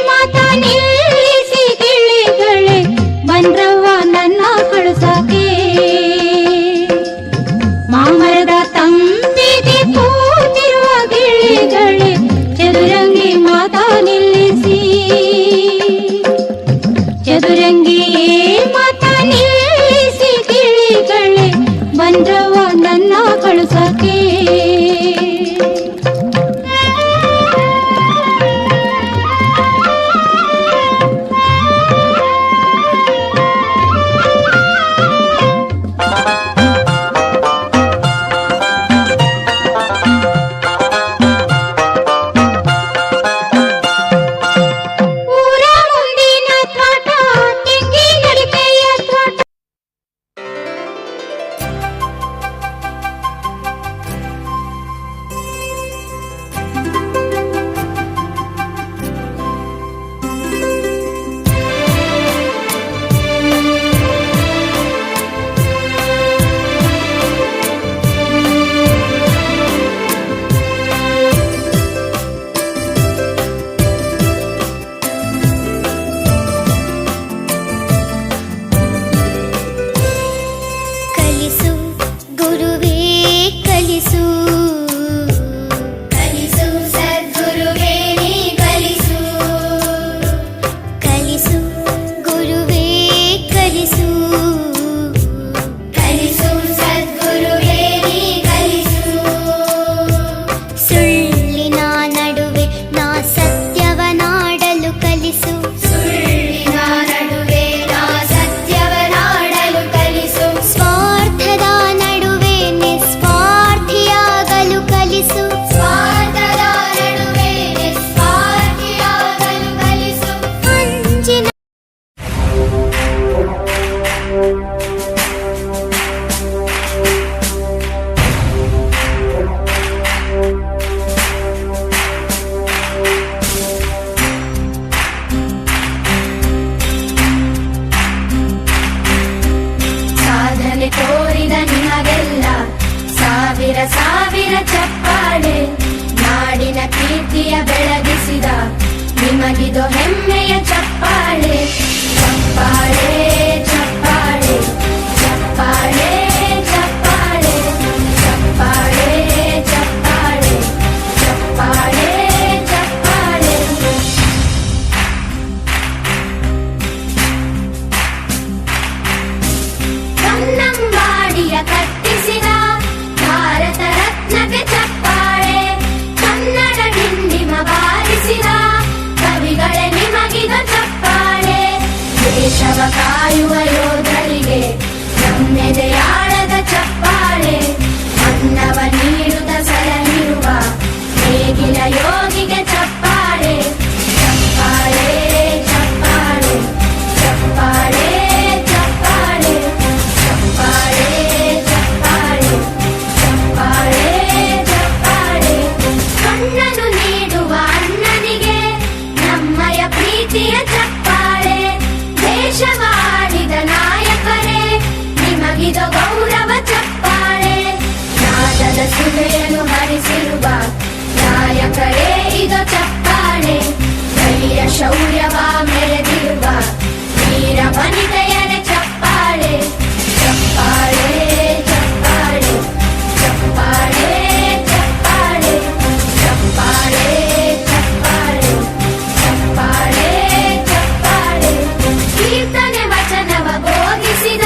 ಮಾತ ನಿಲ್ಲಿಸಿ ಗಿಳಿಗಳೇ ಬಂದ್ರವ್ವ ನನ್ನ ಕಳುಸಕ್ಕೆ. ಮಾಮರದ ತಂಬಿಗೆ ಕೂತಿರುವ ಗಿಳಿಗಳೇ ಚದುರಂಗಿ ಮಾತ ನಿಲ್ಲಿಸಿ. ಚದುರಂಗಿ ಮಾತ ನಿಲ್ಲಿಸಿ ಗಿಳಿಗಳೇ ಬಂದ್ರವ್ವ ನನ್ನ ಕಳುಸಕ್ಕೆ. ತೋರಿದ ನಿಮಗೆಲ್ಲ ಸಾವಿರ ಸಾವಿರ ಚಪ್ಪಾಳೆ. ನಾಡಿನ ಕೀರ್ತಿಯ ಬೆಳಗಿಸಿದ ನಿಮಗಿದು ಹೆಮ್ಮೆಯ ಚಪ್ಪಾಳೆ. ಚಪ್ಪಾಳೆ ಚಪ್ಪಾಳೆ ಚಪ್ಪಾಳೆ ಚಪ್ಪಾಳೆ ಚಪ್ಪಾಳೆ ಚಪ್ಪಾಳೆ ಚಪ್ಪಾಳೆ ಚಪ್ಪಾಳೆ. ಕನ್ನಂಬಾಡಿಯ ಕಟ್ಟಿಸಿದ ಭಾರತ ರತ್ನಕ್ಕೆ ಚಪ್ಪಾಳೆ. ಕನ್ನಡ ಡಿಂಡಿಮ ಬಾರಿಸಿದ ಕವಿಗಳೇ ನಿಮಗಿದ ಚಪ್ಪಾಳೆ. ದೇಶವ ಕಾಯುವ ಯೋಧರಿಗೆ ನಮ್ಮೆದೆಯಾಳದ ಚಪ್ಪಾಳೆ. ಅನ್ನವ ನೀಡುತ್ತ ಸಲಹಿರುವ ನೇಗಿಲ ಯೋಗಿಗೆ ಚಪ್ಪಾಳೆ. ಚಪ್ಪಾಳೆ ಚಪ್ಪಾಳೆ ಚಪ್ಪಾಳೆ ಚಪ್ಪಾಳೆ ಚಪ್ಪಾಳೆ ಚಪ್ಪಾಳೆ ಚಪ್ಪಾಳೆ ಚಪ್ಪಾಳೆ. ಕಣ್ಣನು ನೀಡುವ ಅಣ್ಣನಿಗೆ ನಮ್ಮಯ ಪ್ರೀತಿಯ ಚಪ್ಪಾಳೆ. ದೇಶವಾಡಿದ ನಾಯಕರೇ ನಿಮಗಿದು ಗೌರವ ಚಪ್ಪಾಳೆ. ನಾದದ ಸುಲೆಯನ್ನು ಹರಿಸಿರುವ ನಾಯಕರೇ ಇದು ಚಪ್ಪಾಳೆ. ಧೈರ್ಯ ಶೌರ್ಯವ ಮೆರೆದಿರುವ ವೀರ ವನಿತೆಯರೇ ಚಪ್ಪಾಳೆ. ಚಪ್ಪಾಳೆ ಚಪ್ಪಾಳೆ ಚಪ್ಪಾಳೆ ಚಪ್ಪಾಳೆ ಚಪ್ಪಾಳೆ ಚಪ್ಪಾಳೆ ಚಪ್ಪಾಳೆ ಚಪ್ಪಾಳೆ. ಕೀರ್ತನೆ ವಚನವ ಬೋಧಿಸಿದ